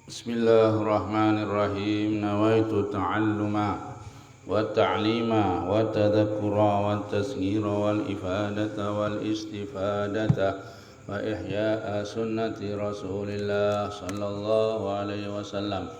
Bismillahirrahmanirrahim. Nawaitu ta'alluma wa ta'lima wa tadhakkura wa tasghira wal ifadata wal istifadata wa ihya'a sunnati Rasulillah sallallahu alaihi wasallam.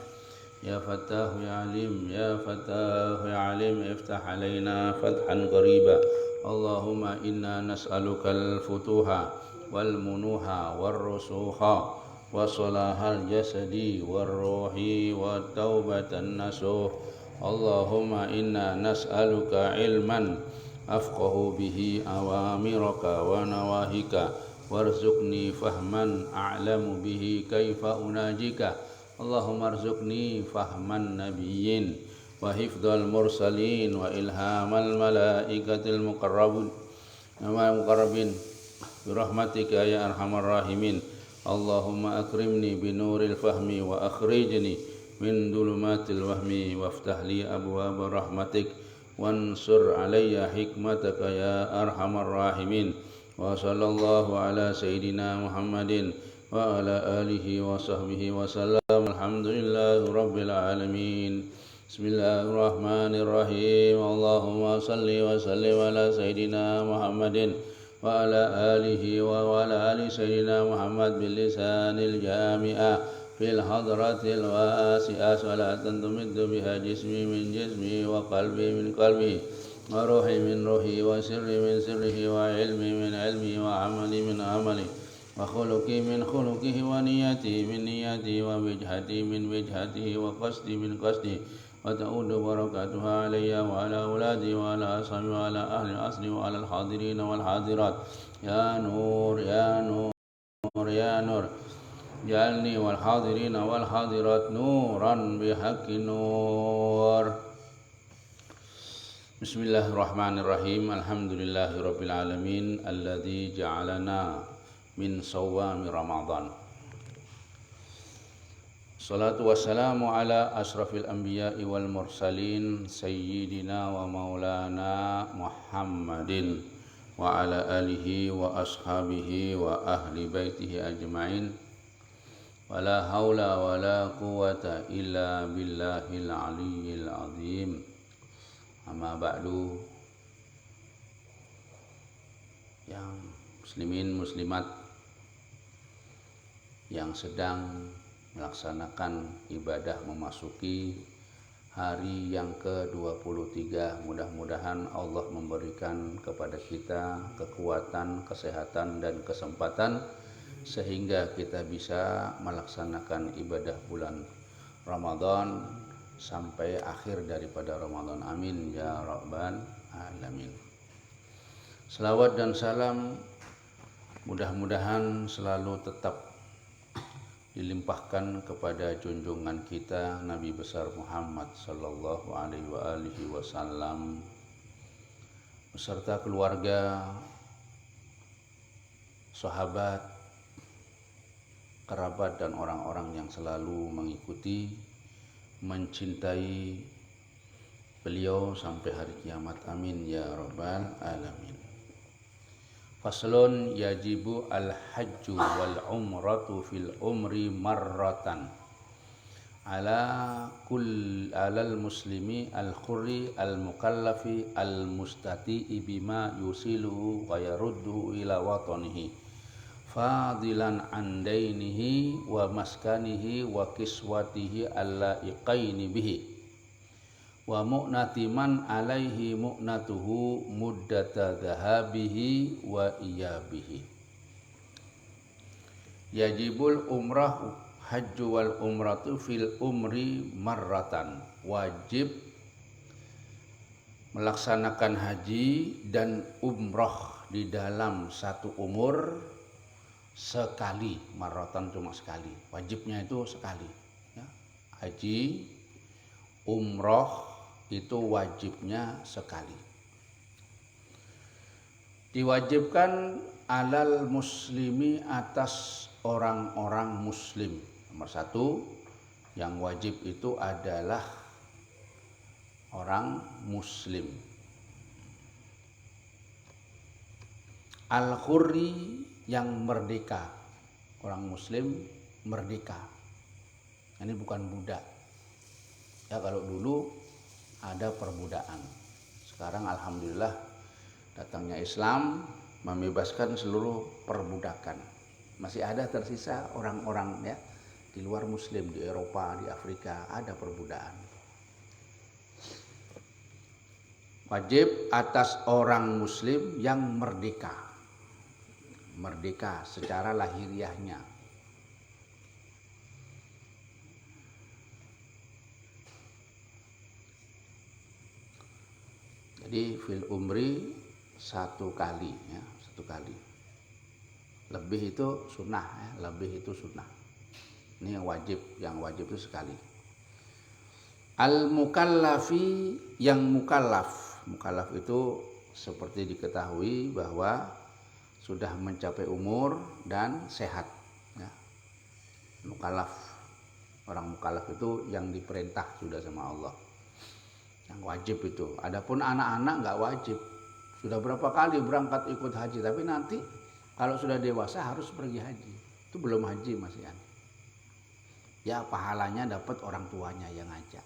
Ya Fattahu ya Alim, ya Fattahu ya Alim, iftah alaina fathan qariba. Allahumma inna nas'alukal futuha wal munuha war rusukha wa salahal jasadi war ruhi wa taubatan nasuh. Allahumma inna nas'aluka ilman afqahu bihi awamiraka wa nawahika warzuqni fahman a'lamu bihi kaifa unajika. Allahumma arzuqni fahman nabiyyin wa hifdzal mursalin wa ilhamal malaikatil muqarrabin birahmatika ya arhamar rahimin. Allahumma akrimni binuril fahmi wa akhrijni min dhulumatil wahmi waftah li abwaaba rahmatik wansur alayya hikmataka ya arhamar rahimin. Wa sallallahu ala sayyidina Muhammadin wa ala alihi wa sahbihi wa sallam. Alhamdulillahi rabbil alamin. Bismillahirrahmanirrahim. Allahumma salli wa sallim ala sayyidina Muhammadin wa ala alihi wa ala ali sayyidina Muhammad bil lisanil jami'a fil hadratil wasi'ah salatan tumiddu biha jismi min jismi wa qalbi min qalbi wa ruhi min ruhi wa sirri min sirrihi wa ilmi min ilmi wa amali min amali wa khuluqi min khuluqihi wa niyati min niyati wa wijhati min wijhatihi wa qasdi min qasdi wa ta'udu barakatuha alayya wa ala auladi wa ala ashabi wa ala ahli asli wa ala al-hadirin wal hadirat. Ya nur ya nur ya nur jalni wal hadirin wal hadirat nuran bihaqqi nur. Bismillahirrahmanirrahim. Alhamdulillahirabbil alamin alladzi ja'alana min sawami Ramadan. Salatu wassalamu ala asrafil anbiya'i wal mursalin sayyidina wa maulana Muhammadin wa ala alihi wa ashabihi wa ahli baitihi ajma'in. Wala haula wala quwata illa billahil aliyyil azim. Amma ba'du. Yang muslimin muslimat yang sedang melaksanakan ibadah memasuki hari yang ke-23, mudah-mudahan Allah memberikan kepada kita kekuatan, kesehatan dan kesempatan sehingga kita bisa melaksanakan ibadah bulan Ramadan sampai akhir daripada Ramadan. Amin ya rabbal alamin. Selawat dan salam mudah-mudahan selalu tetap dilimpahkan kepada junjungan kita Nabi besar Muhammad sallallahu alaihi wasallam beserta keluarga, sahabat, kerabat dan orang-orang yang selalu mengikuti, mencintai beliau sampai hari kiamat. Amin ya rabbal alamin. Faslun yajibu al-hajju wal umratu fil umri marratan alal muslimi al-khurri al-mukallafi al-mustati'i bima yusiluhu wa yarudduhu ila watanihi fadilan an dainihi wa maskanihi wa kiswatihi allaiqaini bihi wa mu'nati man alaihi mu'natuhu muddata dhahabihi wa iyabihi. Yajibul umrah hajju wal umratu fil umri marratan. Wajib melaksanakan haji dan umrah di dalam satu umur sekali. Marratan cuma sekali, wajibnya itu sekali ya. Haji, umrah itu wajibnya sekali. Diwajibkan alal muslimi atas orang-orang muslim. Nomor satu, yang wajib itu adalah orang muslim. Al-Khurri yang merdeka, orang muslim merdeka. Ini bukan budak. Ya kalau dulu ada perbudakan. Sekarang alhamdulillah datangnya Islam membebaskan seluruh perbudakan. Masih ada tersisa orang-orang ya di luar Muslim, di Eropa, di Afrika ada perbudakan. Wajib atas orang Muslim yang merdeka secara lahiriahnya. Jadi fil umri satu kali. Lebih itu sunnah ya, Ini yang wajib itu sekali. Al mukallafi yang mukallaf. Mukallaf itu seperti diketahui bahwa sudah mencapai umur dan sehat. Ya. Mukallaf, orang mukallaf itu yang diperintah sudah sama Allah. Yang wajib itu. Adapun anak-anak nggak wajib. Sudah berapa kali berangkat ikut haji, tapi nanti kalau sudah dewasa harus pergi haji. Itu belum haji masih ada. Ya pahalanya dapat orang tuanya yang ngajak.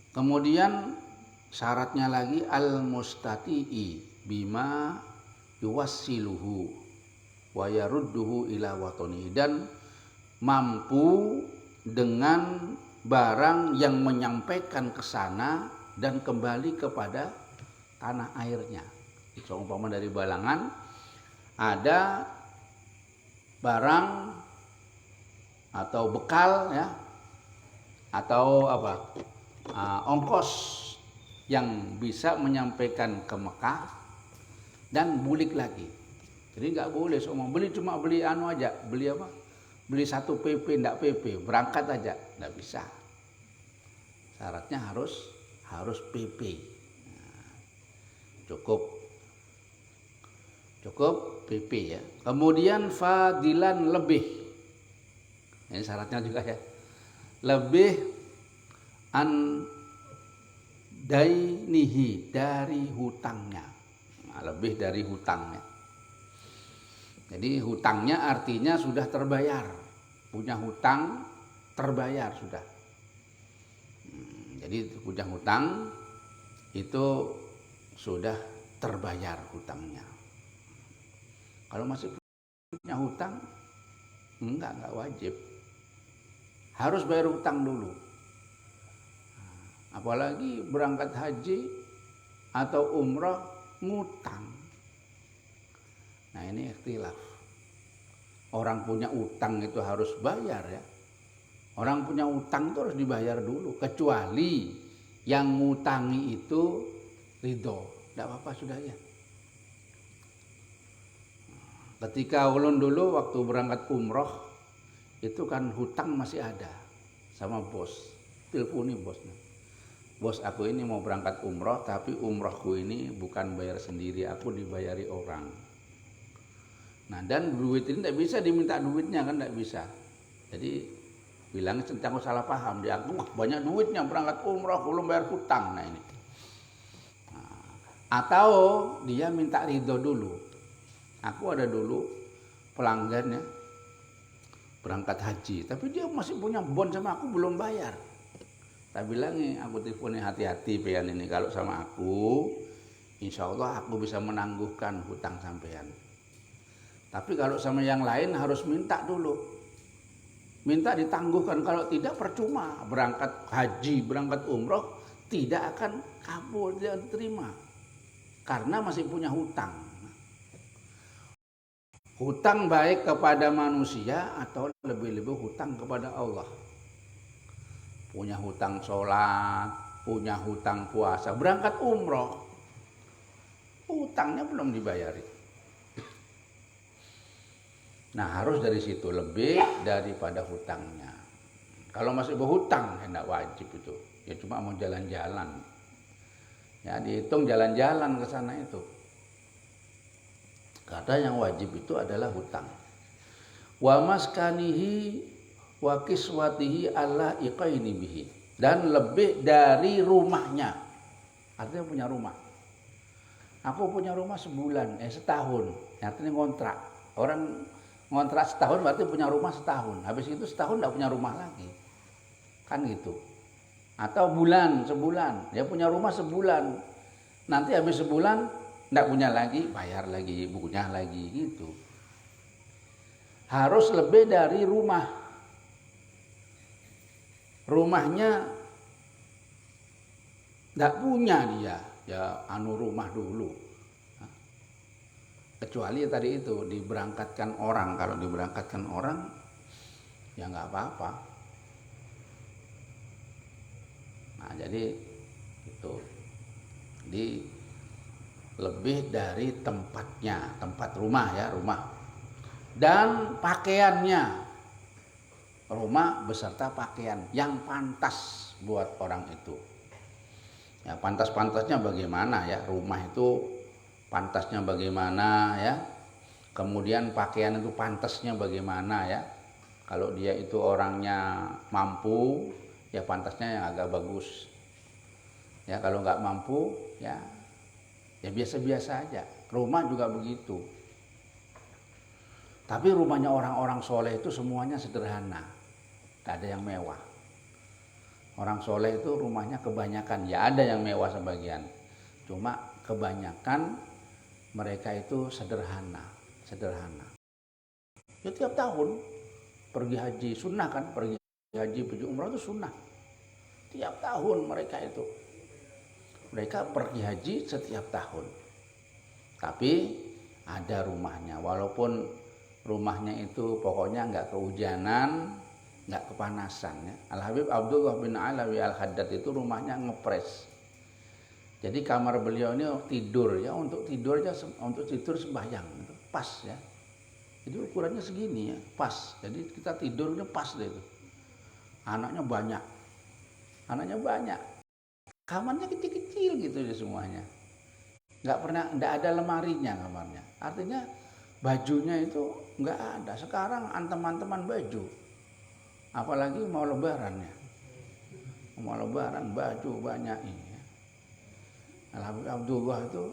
Kemudian syaratnya lagi al-mustati'i bima yuwassiluhu wa yarudduhu ila watoni, dan mampu dengan barang yang menyampaikan ke sana dan kembali kepada tanah airnya. Seumpama dari Balangan ada barang atau bekal ya, atau ongkos yang bisa menyampaikan ke Mekah dan bulik lagi. Jadi nggak boleh semua cuma beli aja, beli 1 PP enggak PP, berangkat aja nggak bisa. Syaratnya harus PP. Nah, cukup PP ya. Kemudian fadilan lebih. Ini syaratnya juga ya. Lebih an dainihi, dari hutangnya. Nah, lebih dari hutangnya. Jadi hutangnya artinya sudah terbayar. Punya hutang terbayar sudah. Jadi punya hutang itu sudah terbayar hutangnya. Kalau masih punya hutang enggak wajib. Harus bayar hutang dulu. Apalagi berangkat haji atau umrah ngutang. Nah ini ikhtilaf. Orang punya utang itu harus bayar ya. Orang punya utang itu harus dibayar dulu. Kecuali yang ngutangi itu ridho. Tidak apa-apa sudah ya. Ketika ulun dulu waktu berangkat umroh, itu kan hutang masih ada sama bos. Teleponi bosnya. Bos aku ini mau berangkat umroh, tapi umrohku ini bukan bayar sendiri, aku dibayari orang. Nah dan duit ini tidak bisa diminta duitnya kan, tidak bisa. Jadi bilang aku salah paham, dia aku banyak duitnya berangkat umroh belum bayar hutang. Nah ini. Nah, atau dia minta ridho dulu. Aku ada dulu pelanggan ya, berangkat haji, tapi dia masih punya bon sama aku belum bayar. Tak bilangin, aku teleponnya hati-hati pian ini, kalau sama aku insya Allah aku bisa menangguhkan hutang sampean. Tapi kalau sama yang lain harus minta dulu, minta ditangguhkan, kalau tidak percuma. Berangkat haji, berangkat umroh tidak akan kabul, tidak diterima karena masih punya hutang. Hutang baik kepada manusia atau lebih-lebih hutang kepada Allah. Punya hutang sholat, punya hutang puasa, berangkat umroh, hutangnya belum dibayari. Nah harus dari situ, lebih daripada hutangnya. Kalau masih berhutang, tidak wajib itu. Ya cuma mau jalan-jalan. Ya dihitung jalan-jalan ke sana itu. Karena yang wajib itu adalah hutang. Wa maskanihi wa kiswatihi ala iqaini bihi, dan lebih dari rumahnya. Artinya punya rumah. Aku punya rumah setahun, artinya kontrak. Orang Ngontrak setahun berarti punya rumah setahun. Habis itu setahun enggak punya rumah lagi. Kan gitu. Atau sebulan. Dia punya rumah sebulan. Nanti habis sebulan enggak punya lagi, bayar lagi, punya lagi gitu. Harus lebih dari rumah. Rumahnya enggak punya dia, ya rumah dulu. Kecuali tadi itu diberangkatkan orang. Kalau diberangkatkan orang ya nggak apa-apa. Nah jadi itu lebih dari tempatnya, tempat rumah ya, rumah dan pakaiannya, rumah beserta pakaian yang pantas buat orang itu. Ya pantas-pantasnya bagaimana ya, rumah itu pantasnya bagaimana ya, kemudian pakaian itu pantasnya bagaimana ya. Kalau dia itu orangnya mampu ya pantasnya yang agak bagus ya. Kalau nggak mampu ya biasa-biasa aja. Rumah juga begitu. Tapi rumahnya orang-orang soleh itu semuanya sederhana, gak ada yang mewah. Orang soleh itu rumahnya kebanyakan ya, ada yang mewah sebagian, cuma kebanyakan mereka itu sederhana. Ya tiap tahun pergi haji, sunnah kan, pergi haji, pergi umrah itu sunnah. Tiap tahun mereka pergi haji setiap tahun. Tapi ada rumahnya, walaupun rumahnya itu pokoknya nggak kehujanan, nggak kepanasan ya. Al-Habib Abdullah bin Alawi Al-Haddad itu rumahnya ngepres. Jadi kamar beliau ini tidur ya, untuk tidur sembahyang itu pas ya. Jadi ukurannya segini ya, pas. Jadi kita tidurnya pas deh itu. Anaknya banyak. Kamarnya kecil-kecil gitu ya semuanya. Enggak ada lemarinya kamarnya. Artinya bajunya itu enggak ada. Sekarang anteman-teman baju. Apalagi mau lebaran ya. Mau lebaran baju banyak ini. Al-Habib Abdullah itu,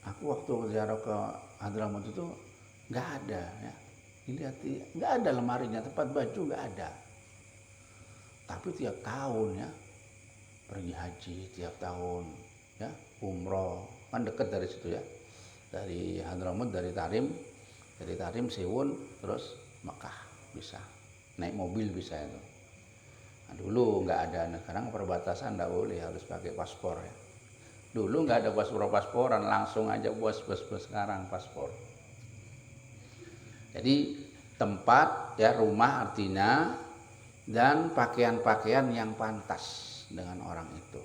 aku waktu ziarah ke Hadramaut itu nggak ada ya, dilihat nggak ada lemarinya, tempat baju nggak ada. Tapi tiap tahun ya pergi haji, tiap tahun ya umroh, kan dekat dari situ ya, dari Hadramaut, dari Tarim Siwun terus Mekah, bisa naik mobil bisa itu. Nah, dulu nggak ada, sekarang perbatasan nggak boleh, harus pakai paspor ya. Dulu nggak ada pasporan, langsung aja bos sekarang paspor. Jadi tempat ya, rumah artinya, dan pakaian-pakaian yang pantas dengan orang itu.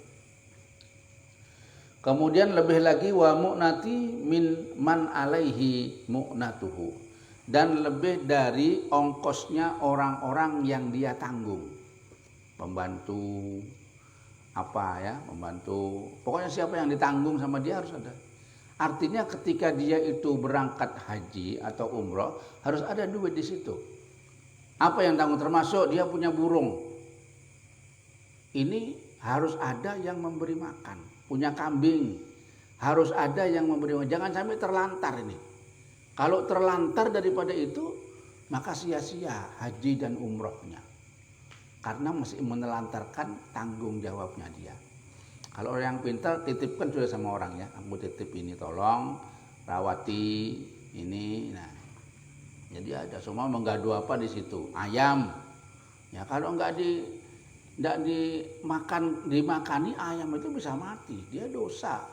Kemudian lebih lagi wa mu'nati min man alaihi mu'natuhu, dan lebih dari ongkosnya orang-orang yang dia tanggung. Pembantu pembantu, pokoknya siapa yang ditanggung sama dia harus ada. Artinya ketika dia itu berangkat haji atau umroh harus ada duit di situ. Apa yang tanggung, termasuk dia punya burung, ini harus ada yang memberi makan. Punya kambing harus ada yang memberi makan. Jangan sampai terlantar ini. Kalau terlantar daripada itu maka sia-sia haji dan umrohnya, karena masih menelantarkan tanggung jawabnya dia. Kalau orang yang pintar titipkan sudah sama orang ya, aku titip ini, tolong rawati ini. Nah, jadi ada semua menggadu apa di situ, ayam. Ya kalau enggak dimakani ayam itu bisa mati, dia dosa.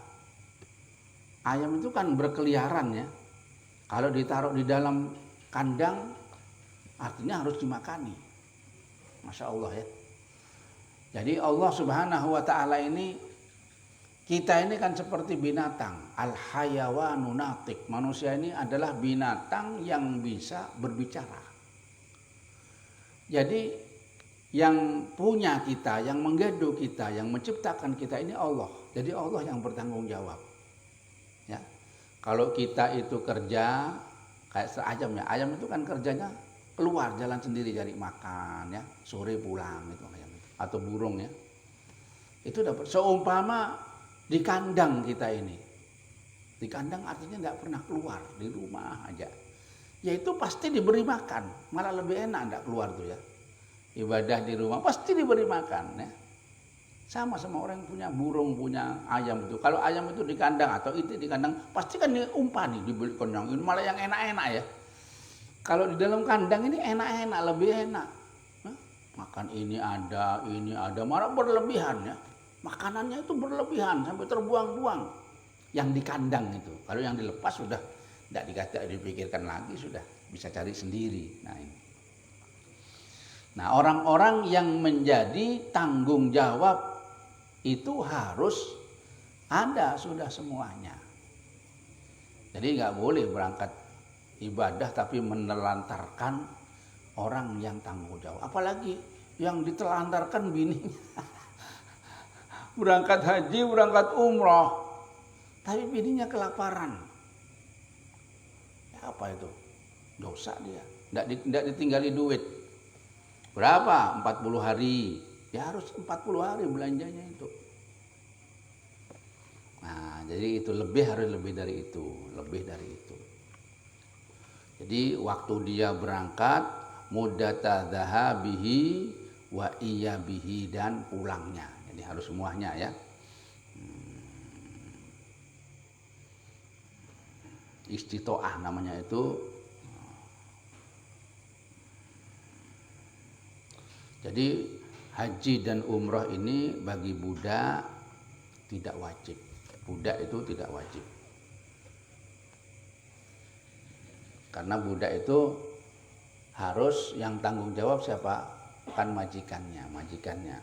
Ayam itu kan berkeliaran ya. Kalau ditaruh di dalam kandang artinya harus dimakani. Masya Allah ya. Jadi Allah Subhanahu wa ta'ala ini, kita ini kan seperti binatang. Al-hayawanu natiq. Manusia ini adalah binatang yang bisa berbicara. Jadi yang punya kita, yang menggaduh kita, yang menciptakan kita ini Allah. Jadi Allah yang bertanggung jawab. Ya. Kalau kita itu kerja kayak seayam ya. Ayam itu kan kerjanya keluar jalan sendiri cari makan ya, sore pulang itu ayam itu, atau burung ya. Itu dapat. Seumpama di kandang kita ini. Di kandang artinya nggak pernah keluar, di rumah aja. ya itu pasti diberi makan, malah lebih enak enggak keluar tuh ya. Ibadah di rumah pasti diberi makan ya. Sama orang yang punya burung, punya ayam itu. Kalau ayam itu di kandang atau itu di kandang, pasti kan diumpan nih, dibeli kenyang. Ini malah yang enak-enak ya. Kalau di dalam kandang ini enak-enak, lebih enak. Hah? Makan ini ada, malah berlebihan ya. Makanannya itu berlebihan sampai terbuang-buang. Yang di kandang itu, kalau yang dilepas sudah tidak dipikirkan lagi, sudah bisa cari sendiri. Nah ini. Nah orang-orang yang menjadi tanggung jawab itu harus ada sudah semuanya. Jadi nggak boleh berangkat ibadah tapi menelantarkan orang yang tanggung jawab. Apalagi yang ditelantarkan bininya. Berangkat haji, berangkat umroh, tapi bininya kelaparan. Ya, apa itu? Dosa dia. Tidak ditinggali duit. Berapa? 40 hari. Ya harus 40 hari belanjanya itu. Nah, jadi itu harus lebih dari itu. Jadi waktu dia berangkat, muddata dzahabihi wa iyabihi, dan pulangnya. Jadi harus semuanya ya. Istitoah namanya itu. Jadi haji dan umroh ini bagi budak tidak wajib. Budak itu tidak wajib. Karena budak itu harus yang tanggung jawab siapa? Kan majikannya.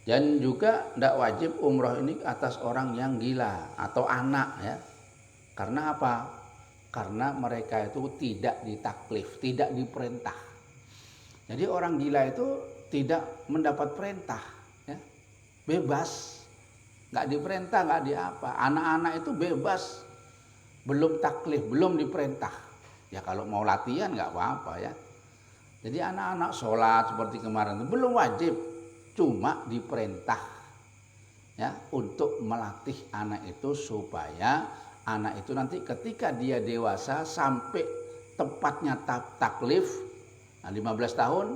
Dan juga tidak wajib umroh ini atas orang yang gila atau anak ya. Karena apa? Karena mereka itu tidak ditaklif, tidak diperintah. Jadi orang gila itu tidak mendapat perintah, ya. Bebas, nggak diperintah, nggak diapa. Anak-anak itu bebas, belum taklif, belum diperintah. Ya kalau mau latihan nggak apa-apa ya. Jadi anak-anak sholat seperti kemarin itu belum wajib, cuma diperintah, ya, untuk melatih anak itu supaya anak itu nanti ketika dia dewasa sampai tepatnya taklif, nah 15 tahun,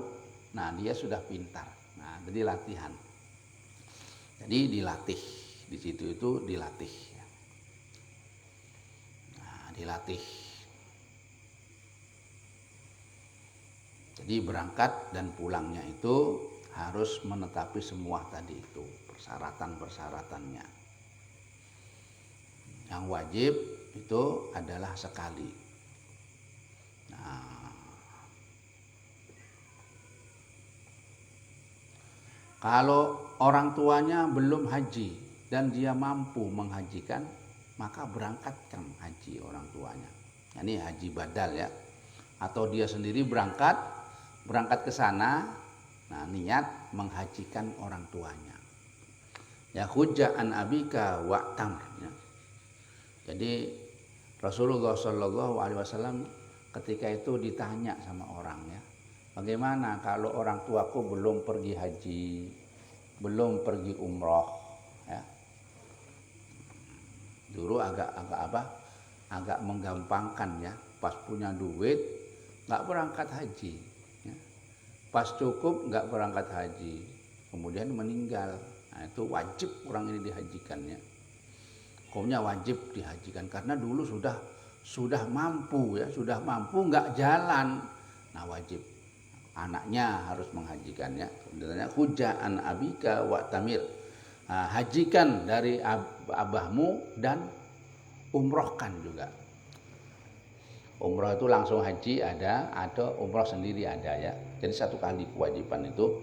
nah dia sudah pintar. Nah, jadi latihan. Jadi dilatih. Di situ itu dilatih. Nah, dilatih. Jadi berangkat dan pulangnya itu harus menetapi semua tadi itu persyaratan-persyaratannya. Yang wajib itu adalah sekali. Nah, kalau orang tuanya belum haji dan dia mampu menghajikan, maka berangkatkan haji orang tuanya. Ini haji badal ya. Atau dia sendiri berangkat ke sana, nah niat menghajikan orang tuanya. Ya hujja an abika wa tamr. Ya. Jadi Rasulullah SAW ketika itu ditanya sama orang ya, bagaimana kalau orang tuaku belum pergi haji, belum pergi umroh, ya. Dulu agak menggampangkan ya, pas punya duit nggak berangkat haji, ya. Pas cukup nggak berangkat haji, kemudian meninggal, nah itu wajib orang ini dihajikan ya. Hukumnya wajib dihajikan karena dulu sudah mampu ya, nggak jalan, nah wajib anaknya harus menghajikannya. Sebenarnya hujjaan abika wa tamir, nah, hajikan dari abahmu dan umrohkan juga. Umroh itu langsung haji ada, atau umroh sendiri ada ya. Jadi satu kali kewajiban itu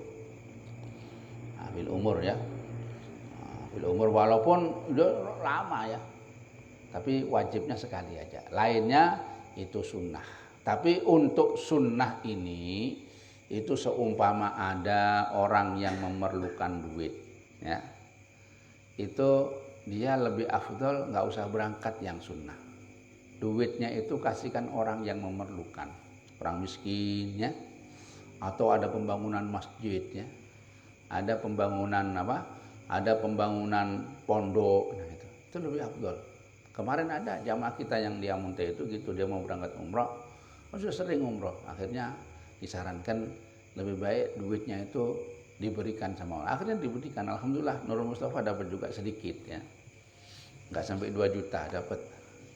bil umur ya. Bil umur walaupun udah lama ya, tapi wajibnya sekali aja. Lainnya itu sunnah. Tapi untuk sunnah ini itu seumpama ada orang yang memerlukan duit, ya, itu dia lebih afdol nggak usah berangkat yang sunnah. Duitnya itu kasihkan orang yang memerlukan, orang miskin, ya, atau ada pembangunan masjid, ya, ada pembangunan pondok, nah itu lebih afdol. Kemarin ada jamaah kita yang di Amunte itu gitu, dia mau berangkat umroh, sudah sering umroh, akhirnya disarankan lebih baik duitnya itu diberikan sama orang. Akhirnya diberikan, alhamdulillah Nurul Mustafa dapat juga sedikit ya, nggak sampai 2 juta dapat.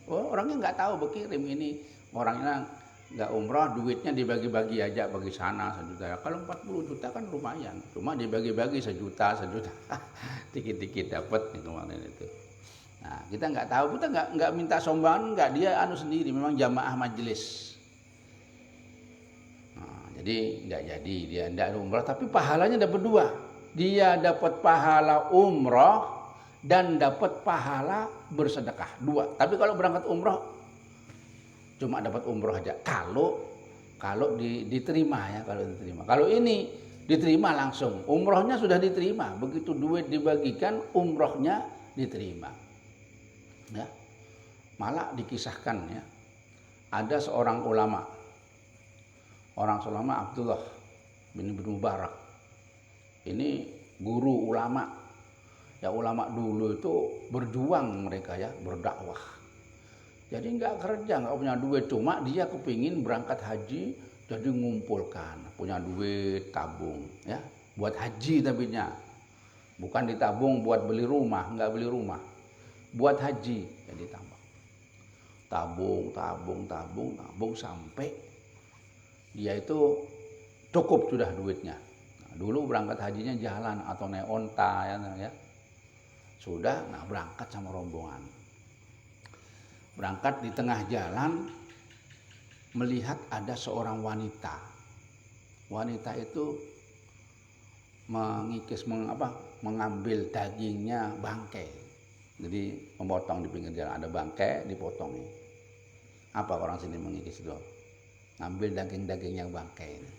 Oh, orangnya nggak tahu berkirim ini, orangnya nggak umroh, duitnya dibagi-bagi aja, bagi sana 1 juta. Kalau 40 juta kan lumayan, cuma dibagi-bagi 1 juta, dikit-dikit dapat kemarin itu. Nah, kita nggak tahu, kita nggak minta sumbangan, nggak, dia sendiri, memang jamaah majelis. Nah, jadi nggak jadi dia nggak umroh, tapi pahalanya dapat 2. Dia dapat pahala umroh dan dapat pahala bersedekah 2. Tapi kalau berangkat umroh cuma dapat umroh aja. Kalau diterima ya, kalau diterima. Kalau ini diterima langsung, umrohnya sudah diterima. Begitu duit dibagikan, umrohnya diterima. Ya, malah dikisahkan ya, ada seorang ulama, Abdullah bin Mubarak. Ini guru ulama. Ya, ulama dulu itu berjuang mereka ya, berdakwah. Jadi nggak kerja, nggak punya duit, cuma dia kepingin berangkat haji, jadi ngumpulkan, punya duit, tabung ya, buat haji tapinya. Bukan ditabung buat beli rumah, nggak beli rumah. Buat haji, jadi tabung sampai dia itu cukup sudah duitnya. Nah, dulu berangkat hajinya jalan atau naik onta ya. Sudah, nah berangkat sama rombongan. Berangkat di tengah jalan melihat ada seorang wanita. Wanita itu mengambil dagingnya bangkai. Jadi memotong di pinggir jalan, ada bangkai dipotong. Apa orang sini mengikis itu? Ngambil daging-daging yang bangkai ini.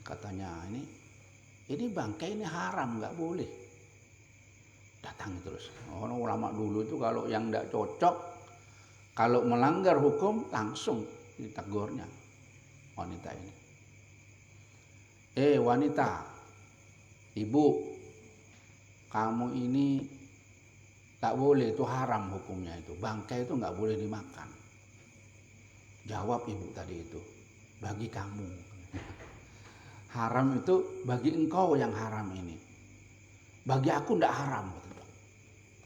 Katanya ini bangkai ini haram, nggak boleh. Datang terus. Orang ulama dulu itu kalau yang nggak cocok, kalau melanggar hukum langsung ditegurnya wanita ini. Wanita, ibu, kamu ini tak boleh, itu haram hukumnya itu. Bangkai itu nggak boleh dimakan. Jawab ibu tadi itu, bagi kamu. Haram itu bagi engkau yang haram ini. Bagi aku nggak haram.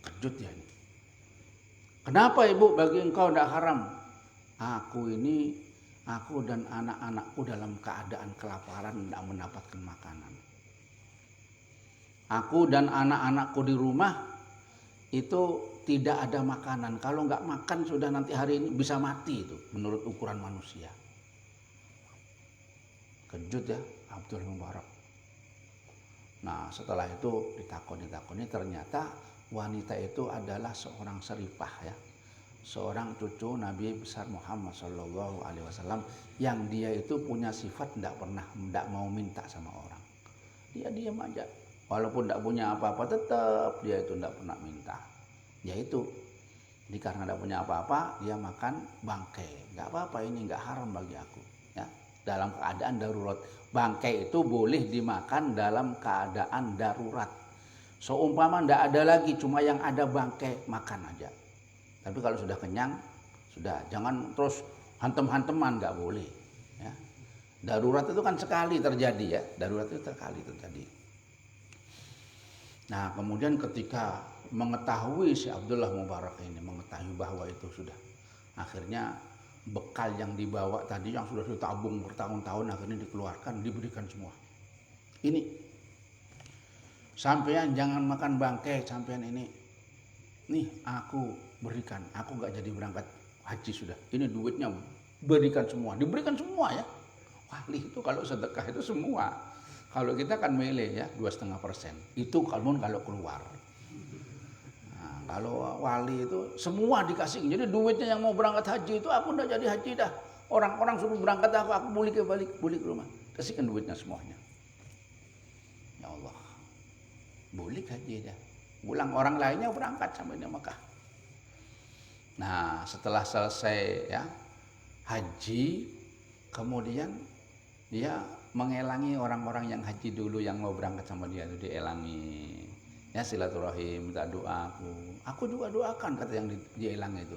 Kejut ya ini. Kenapa ibu bagi engkau nggak haram? Aku dan anak-anakku dalam keadaan kelaparan, tidak mendapatkan makanan. Aku dan anak-anakku di rumah itu tidak ada makanan. Kalau nggak makan sudah nanti hari ini bisa mati itu menurut ukuran manusia. Kejut ya Abdul Mubarak. Nah, setelah itu ditakoni ternyata wanita itu adalah seorang seripah ya. Seorang cucu Nabi besar Muhammad Shallallahu Alaihi Wasallam yang dia itu punya sifat tidak mau minta sama orang. Dia diam aja. Walaupun tidak punya apa-apa tetap dia itu tidak pernah minta. Yaitu, jadi karena tidak punya apa-apa dia makan bangkai. Nggak apa-apa, ini nggak haram bagi aku. Ya, dalam keadaan darurat. Bangkai itu boleh dimakan dalam keadaan darurat. Seumpama tidak ada lagi, cuma yang ada bangkai, makan aja. Tapi kalau sudah kenyang, sudah, jangan terus hantem-hanteman, nggak boleh. Ya. Darurat itu kan sekali terjadi ya, darurat itu sekali terjadi. Nah, kemudian ketika mengetahui si Abdullah Mubarak ini, mengetahui bahwa itu sudah, akhirnya bekal yang dibawa tadi yang sudah ditabung bertahun-tahun akhirnya dikeluarkan, diberikan semua. Ini, sampean jangan makan bangkai, sampean ini. Nih aku berikan, aku nggak jadi berangkat haji sudah. Ini duitnya berikan semua, diberikan semua ya. Wali itu kalau sedekah itu semua. Kalau kita kan mele ya 2,5%. Itu kalau keluar. Nah, kalau wali itu semua dikasih. Jadi duitnya yang mau berangkat haji itu aku nggak jadi haji dah. Orang-orang suruh berangkat aku balik ke rumah. Kasihkan duitnya semuanya. Ya Allah, boleh haji dah. Pulang orang lainnya berangkat sampai di Mekah. Nah, setelah selesai ya haji, kemudian dia mengelangi orang-orang yang haji dulu yang mau berangkat sama dia itu dielangi. Ya silaturahim, minta doa aku juga doakan, kata yang di Elang itu.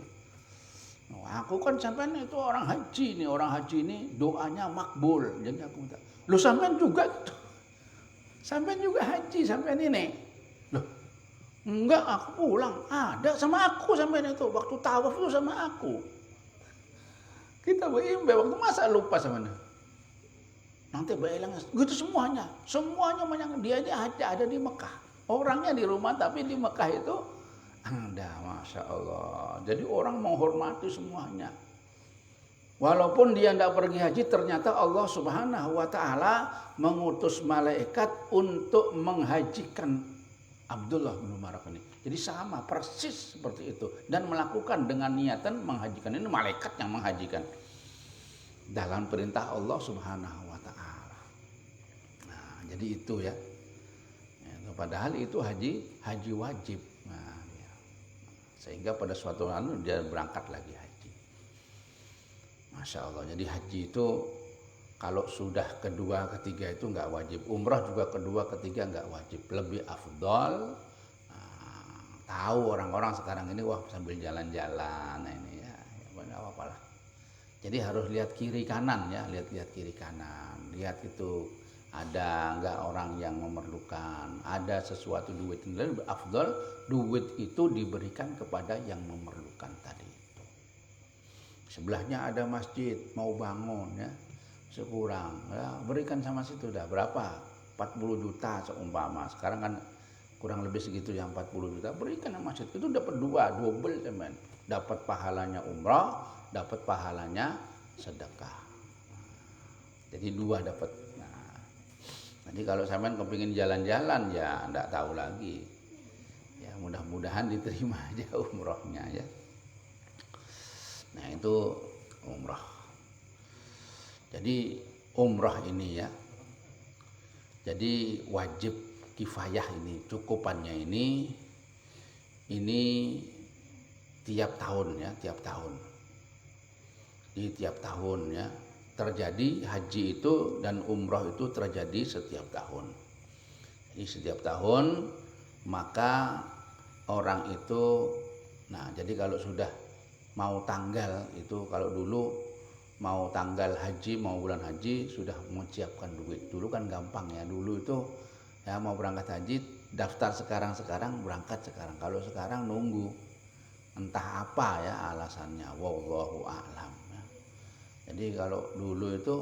Oh, aku kan sampean itu orang haji ini doanya makbul, jadi aku minta. Lu sampean juga gitu. Sampean juga haji sampean ini. Loh, enggak, aku pulang. Ada sama aku sampean itu waktu tawaf itu sama aku. Kita berimbe waktu masa lupa sama nanti Elang gitu semuanya dia ini ada di Mekah. Orangnya di rumah tapi di Mekah itu ada, Masya Allah. Jadi orang menghormati semuanya. Walaupun dia tidak pergi haji, ternyata Allah Subhanahu wa Ta'ala mengutus malaikat untuk menghajikan Abdullah bin Mubarak ini. Jadi sama persis seperti itu, dan melakukan dengan niatan menghajikan. Ini malaikat yang menghajikan dalam perintah Allah Subhanahu wa Ta'ala. Nah, jadi itu ya. Padahal itu haji wajib. Nah, ya. Sehingga pada suatu hari dia berangkat lagi haji. Masya Allah. Jadi haji itu kalau sudah kedua ketiga itu nggak wajib. Umrah juga kedua ketiga nggak wajib. Lebih afdol. Tahu orang-orang sekarang ini wah sambil jalan-jalan. Nah, ini ya nggak apa-apa lah. Jadi harus lihat kiri kanan ya, lihat kiri kanan. Lihat itu ada enggak orang yang memerlukan, ada sesuatu duit yang lebih afdal, duit itu diberikan kepada yang memerlukan tadi itu. Sebelahnya ada masjid mau bangun ya, sekurang ya, berikan sama situ dah. Berapa? 40 juta seumpama. Sekarang kan kurang lebih segitu yang 40 juta, berikan sama masjid. Itu dapat double teman. Dapat pahalanya umrah, dapat pahalanya sedekah. Jadi dua dapat. Jadi kalau sampean kepingin jalan-jalan ya enggak tahu lagi. Ya mudah-mudahan diterima aja umrohnya ya. Nah itu umroh. Jadi umroh ini ya. Jadi wajib kifayah ini, cukupannya ini tiap tahun ya, tiap tahun. Di tiap tahun ya. Terjadi haji itu dan umroh itu terjadi setiap tahun. Jadi setiap tahun maka orang itu, nah jadi kalau sudah mau tanggal itu, kalau dulu mau tanggal haji, mau bulan haji sudah menyiapkan duit. Dulu kan gampang ya, dulu itu ya mau berangkat haji daftar sekarang berangkat sekarang. Kalau sekarang nunggu, entah apa ya alasannya, wallahu a'lam. Jadi kalau dulu itu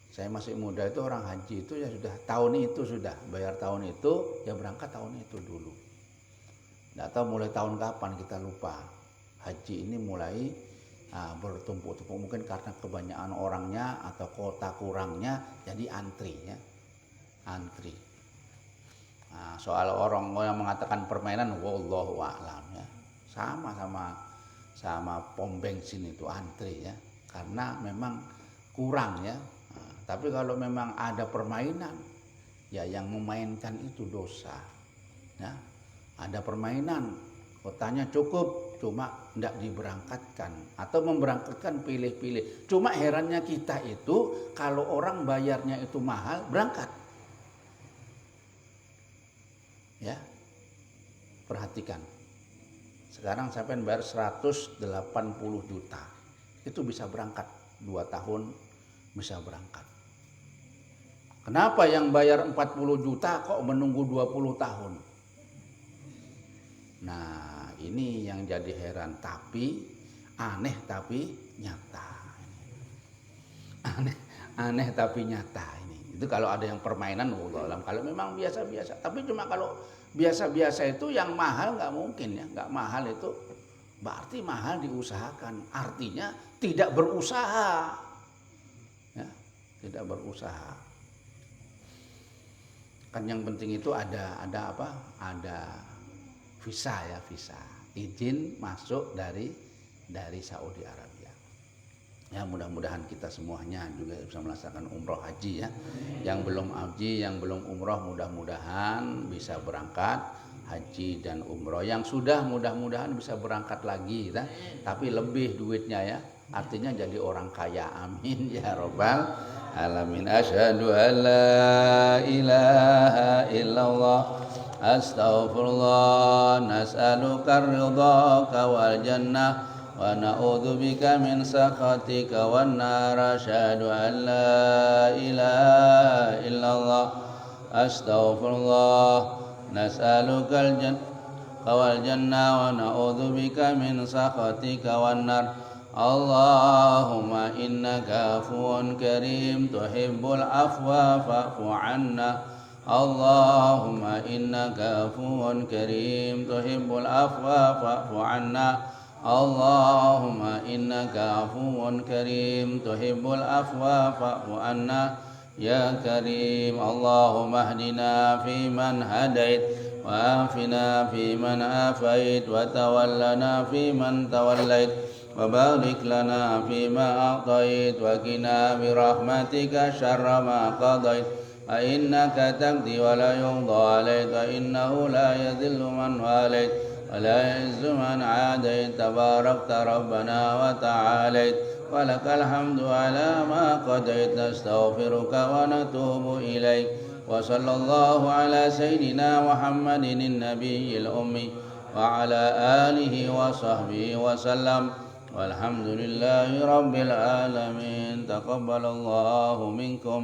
saya masih muda itu orang haji itu ya sudah tahun itu sudah bayar tahun itu ya berangkat tahun itu dulu. Nggak tahu mulai tahun kapan kita lupa. Haji ini mulai bertumpuk-tumpuk mungkin karena kebanyakan orangnya atau kota kurangnya jadi antri ya. Antri. Nah, soal orang yang mengatakan permainan wallahu a'lam ya. Sama pom bensin itu antri ya. Karena memang kurang ya. Nah, tapi kalau memang ada permainan ya yang memainkan itu dosa ya. Ada permainan kotanya cukup cuma tidak diberangkatkan atau memberangkatkan pilih-pilih. Cuma herannya kita itu kalau orang bayarnya itu mahal berangkat ya. Perhatikan sekarang sampai bayar 180 juta itu bisa berangkat 2 tahun bisa berangkat. Kenapa yang bayar 40 juta kok menunggu 20 tahun? Nah ini yang jadi heran, tapi aneh tapi nyata. Aneh tapi nyata ini. Itu kalau ada yang permainan wallahualam. Kalau memang biasa-biasa, tapi cuma kalau biasa-biasa itu yang mahal nggak mungkin ya, nggak mahal itu berarti mahal diusahakan, artinya tidak berusaha ya, tidak berusaha. Kan yang penting itu ada apa? Ada visa ya, visa izin masuk dari Saudi Arabia. Ya mudah-mudahan kita semuanya juga bisa melaksanakan umroh haji ya. Yang belum haji, yang belum umroh mudah-mudahan bisa berangkat haji dan umroh. Yang sudah mudah-mudahan bisa berangkat lagi ya. Tapi lebih duitnya ya. Artinya jadi orang kaya, amin ya robbal alamin. Asyhadu an la ilaha illallah أستغفر الله نسألك الرضاك والجنة ونعوذ بك من سخطك والنار أشهد أن لا إله إلا الله أستغفر الله نسألك الجنة والجنة ونعوذ بك من سخطك والنار اللهم إنك عفو كريم تحب العفو فاعف عنا اللهم إنك عفو كريم تحب العفو فاعف عنا اللهم إنك عفو كريم تحب العفو فاعف عنا يا كريم اللهم اهدنا فيمن هديت وعافنا فيمن عافيت وتولنا فيمن توليت وبارك لنا فيما أعطيت وقنا برحمتك شر ما قضيت فإنك تقضي ولا يقضى عليك إنه لا يذل من واليت ولا يعز من عاديت تباركت ربنا وتعاليت ولك الحمد على ما قضيت نستغفرك ونتوب إليك وصلى الله على سيدنا محمد النبي الأمي وعلى آله وصحبه وسلم والحمد لله رب العالمين تقبل الله منكم